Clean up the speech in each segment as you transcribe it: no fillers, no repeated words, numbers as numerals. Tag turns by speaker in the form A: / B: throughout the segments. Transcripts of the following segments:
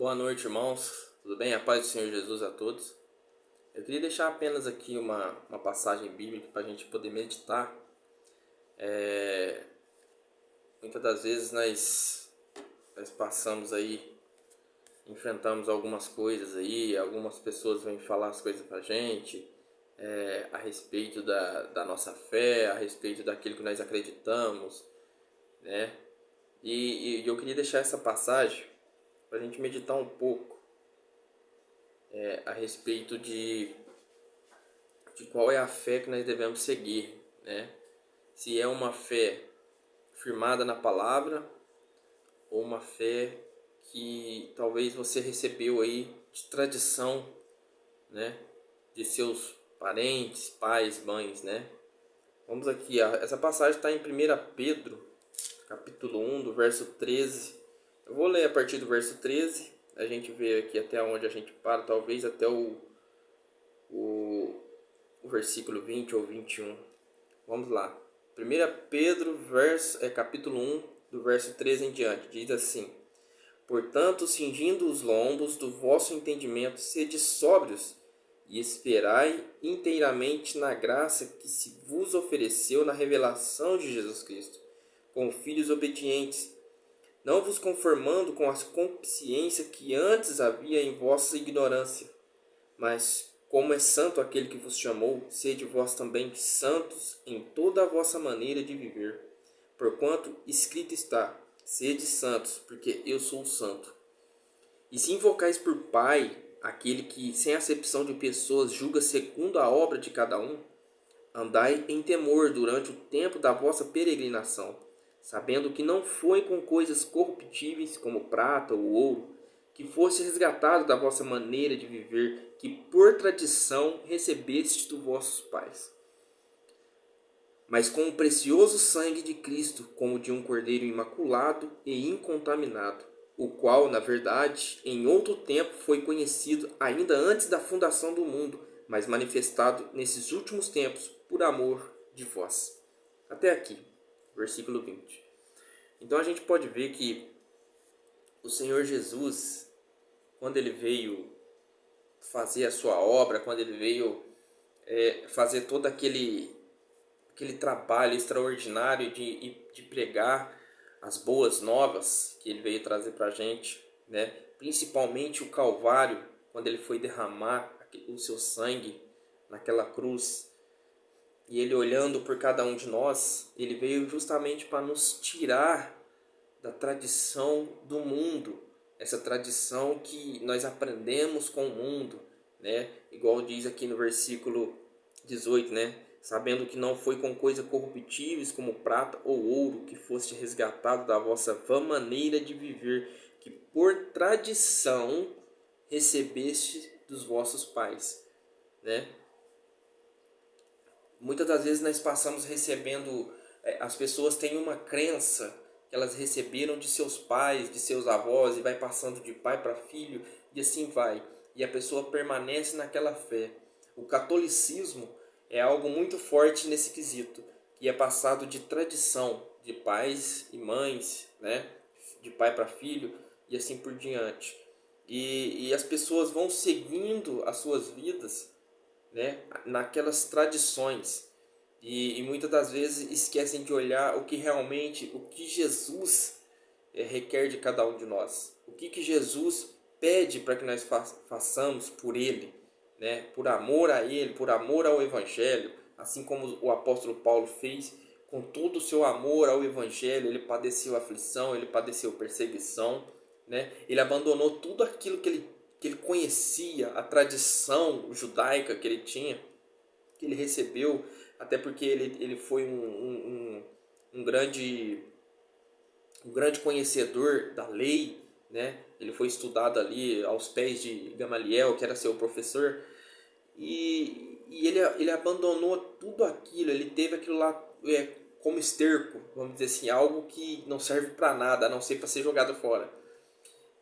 A: Boa noite, irmãos. Tudo bem? A paz do Senhor Jesus a todos. Eu queria deixar apenas aqui uma passagem bíblica para a gente poder meditar. Muitas das vezes nós passamos aí, enfrentamos algumas coisas aí, algumas pessoas vêm falar as coisas para a gente, a respeito da nossa fé, a respeito daquilo que nós acreditamos, né? E eu queria deixar essa passagem para a gente meditar um pouco a respeito de qual é a fé que nós devemos seguir, né? Se é uma fé firmada na palavra ou uma fé que talvez você recebeu aí de tradição, né? De seus parentes, pais, mães, né? Vamos aqui, essa passagem está em 1 Pedro, capítulo 1, do verso 13. Eu vou ler a partir do verso 13, a gente vê aqui até onde a gente para, talvez até o versículo 20 ou 21. Vamos lá. 1 Pedro, capítulo 1, do verso 13 em diante, diz assim: Portanto, cingindo os lombos do vosso entendimento, sede sóbrios e esperai inteiramente na graça que se vos ofereceu na revelação de Jesus Cristo, como filhos obedientes, não vos conformando com a concupiscência que antes havia em vossa ignorância, mas como é santo aquele que vos chamou, sede vós também santos em toda a vossa maneira de viver. Porquanto escrito está: sede santos, porque eu sou santo. E se invocais por Pai aquele que, sem acepção de pessoas, julga segundo a obra de cada um, andai em temor durante o tempo da vossa peregrinação, sabendo que não foi com coisas corruptíveis, como prata ou ouro, que fosse resgatado da vossa maneira de viver, que por tradição recebestes dos vossos pais, mas com o precioso sangue de Cristo, como de um cordeiro imaculado e incontaminado, o qual, na verdade, em outro tempo foi conhecido ainda antes da fundação do mundo, mas manifestado nesses últimos tempos por amor de vós. Até aqui, versículo 20. Então a gente pode ver que o Senhor Jesus, quando ele veio fazer a sua obra, quando ele veio fazer todo aquele trabalho extraordinário de pregar as boas novas que ele veio trazer para a gente, né? Principalmente o Calvário, quando ele foi derramar o seu sangue naquela cruz, e ele olhando por cada um de nós, ele veio justamente para nos tirar da tradição do mundo, essa tradição que nós aprendemos com o mundo, né? Igual diz aqui no versículo 18, né? Sabendo que não foi com coisas corruptíveis como prata ou ouro que foste resgatado da vossa vã maneira de viver, que por tradição recebeste dos vossos pais, né? Muitas das vezes nós passamos recebendo, as pessoas têm uma crença que elas receberam de seus pais, de seus avós, e vai passando de pai para filho, e assim vai. E a pessoa permanece naquela fé. O catolicismo é algo muito forte nesse quesito, que é passado de tradição, de pais e mães, né? De pai para filho, e assim por diante. E as pessoas vão seguindo as suas vidas, né, naquelas tradições, e muitas das vezes esquecem de olhar o que Jesus requer de cada um de nós, o que Jesus pede para que nós façamos por Ele, né, por amor a Ele, por amor ao Evangelho, assim como o apóstolo Paulo fez. Com todo o seu amor ao Evangelho, ele padeceu aflição, ele padeceu perseguição, né? Ele abandonou tudo aquilo que ele conhecia, a tradição judaica que ele tinha, que ele recebeu, até porque ele foi um grande conhecedor da lei, né? Ele foi estudado ali aos pés de Gamaliel, que era seu professor, e ele abandonou tudo aquilo, ele teve aquilo lá como esterco, vamos dizer assim, algo que não serve para nada, a não ser para ser jogado fora.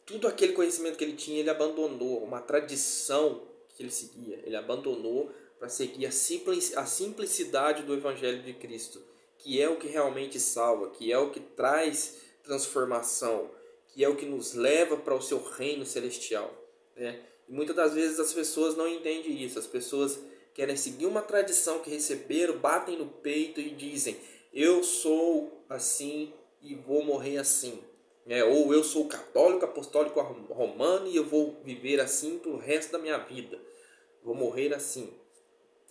A: Tudo aquele conhecimento que ele tinha, ele abandonou, uma tradição que ele seguia, ele abandonou para seguir a simplicidade do Evangelho de Cristo, que é o que realmente salva, que é o que traz transformação, que é o que nos leva para o seu reino celestial, né? E muitas das vezes as pessoas não entendem isso. As pessoas querem seguir uma tradição que receberam, batem no peito e dizem: eu sou assim e vou morrer assim. Ou eu sou católico, apostólico romano e eu vou viver assim pro resto da minha vida. Vou morrer assim.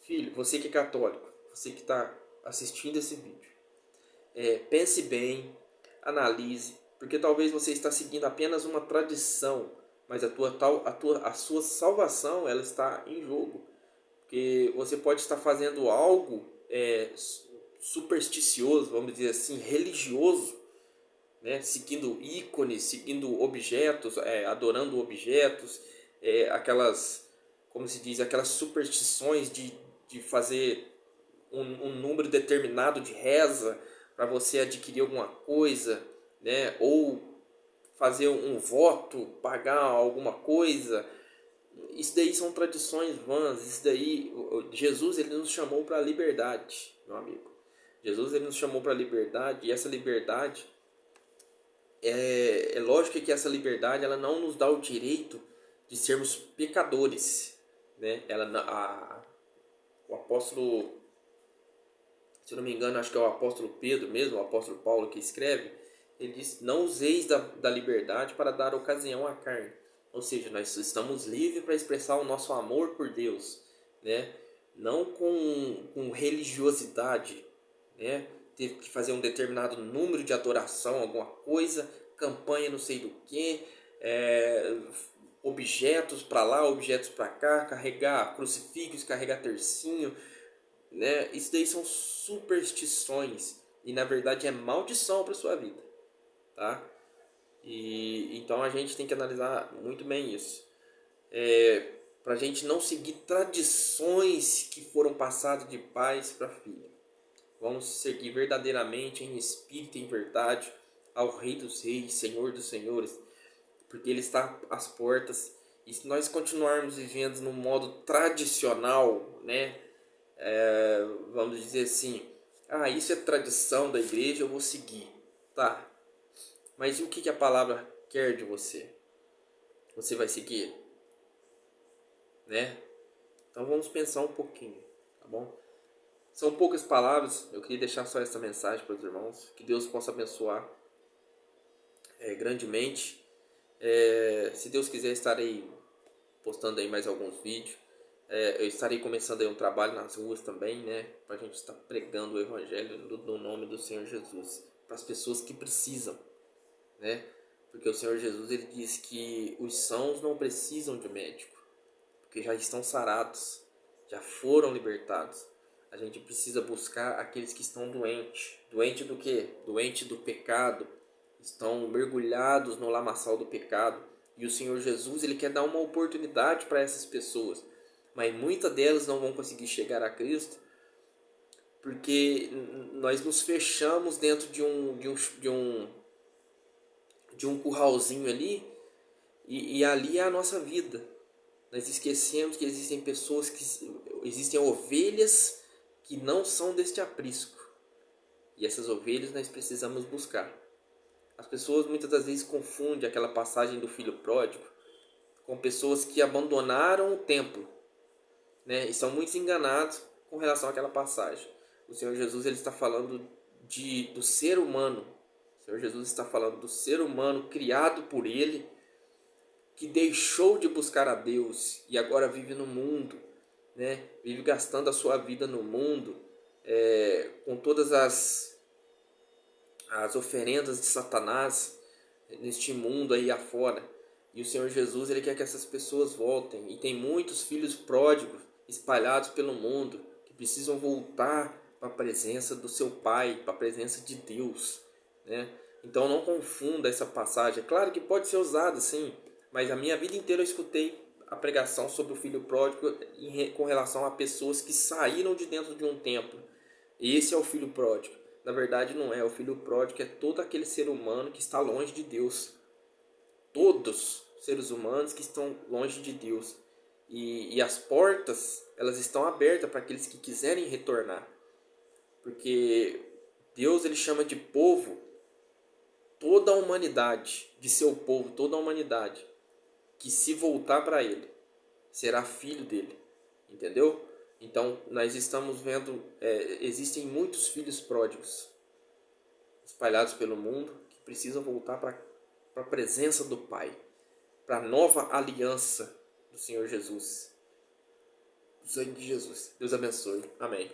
A: Filho, você que é católico, você que está assistindo esse vídeo, pense bem, analise, porque talvez você está seguindo apenas uma tradição, mas a sua salvação ela está em jogo. Porque você pode estar fazendo algo supersticioso, vamos dizer assim, religioso, né? Seguindo ícones, seguindo objetos, adorando objetos, aquelas, como se diz, aquelas superstições de fazer um número determinado de reza para você adquirir alguma coisa, né? Ou fazer um voto, pagar alguma coisa. Isso daí são tradições vãs. Isso daí, Jesus ele nos chamou para a liberdade, meu amigo. Jesus ele nos chamou para a liberdade, e essa liberdade é lógico que essa liberdade ela não nos dá o direito de sermos pecadores, né? O apóstolo, se eu não me engano, acho que é o apóstolo Pedro mesmo, o apóstolo Paulo que escreve, ele diz: não useis da liberdade para dar ocasião à carne. Ou seja, nós estamos livres para expressar o nosso amor por Deus, né? Não com religiosidade, né? Teve que fazer um determinado número de adoração, alguma coisa, campanha não sei do que, objetos para lá, objetos para cá, carregar crucifixos, carregar tercinho, né? Isso daí são superstições e na verdade é maldição para sua vida, tá? E então a gente tem que analisar muito bem isso, para a gente não seguir tradições que foram passadas de pais para filho. Vamos seguir verdadeiramente em espírito e em verdade ao Rei dos Reis, Senhor dos Senhores, porque Ele está às portas. E se nós continuarmos vivendo no modo tradicional, né? Vamos dizer assim, isso é tradição da igreja, eu vou seguir, tá? Mas e o que a palavra quer de você? Você vai seguir, né? Então vamos pensar um pouquinho, tá bom? São poucas palavras, eu queria deixar só essa mensagem para os irmãos, que Deus possa abençoar grandemente. Se Deus quiser, estarei postando aí mais alguns vídeos. Eu estarei começando aí um trabalho nas ruas também, né? Para a gente estar pregando o Evangelho no nome do Senhor Jesus para as pessoas que precisam, né? Porque o Senhor Jesus ele diz que os sãos não precisam de médico, porque já estão sarados, já foram libertados. A gente precisa buscar aqueles que estão doentes. Doente do quê? Doente do pecado. Estão mergulhados no lamaçal do pecado. E o Senhor Jesus ele quer dar uma oportunidade para essas pessoas. Mas muitas delas não vão conseguir chegar a Cristo porque nós nos fechamos dentro de um curralzinho ali e ali é a nossa vida. Nós esquecemos que existem pessoas existem ovelhas que não são deste aprisco. E essas ovelhas nós precisamos buscar. As pessoas muitas das vezes confundem aquela passagem do filho pródigo com pessoas que abandonaram o templo, né? E são muito enganados com relação àquela passagem. O Senhor Jesus ele está falando do ser humano. O Senhor Jesus está falando do ser humano criado por Ele, que deixou de buscar a Deus e agora vive no mundo, né? Vive gastando a sua vida no mundo, com todas as oferendas de Satanás neste mundo aí afora. E o Senhor Jesus ele quer que essas pessoas voltem. E tem muitos filhos pródigos espalhados pelo mundo que precisam voltar para a presença do seu Pai, para a presença de Deus, né? Então não confunda essa passagem. É claro que pode ser usada sim, mas a minha vida inteira eu escutei a pregação sobre o filho pródigo com relação a pessoas que saíram de dentro de um templo. Esse é o filho pródigo. Na verdade não é. O filho pródigo é todo aquele ser humano que está longe de Deus. Todos os seres humanos que estão longe de Deus. E as portas, elas estão abertas para aqueles que quiserem retornar. Porque Deus ele chama de povo toda a humanidade, de seu povo, toda a humanidade, que se voltar para ele, será filho dele, entendeu? Então, nós estamos vendo, existem muitos filhos pródigos espalhados pelo mundo que precisam voltar para a presença do Pai, para a nova aliança do Senhor Jesus, do sangue de Jesus. Deus abençoe. Amém.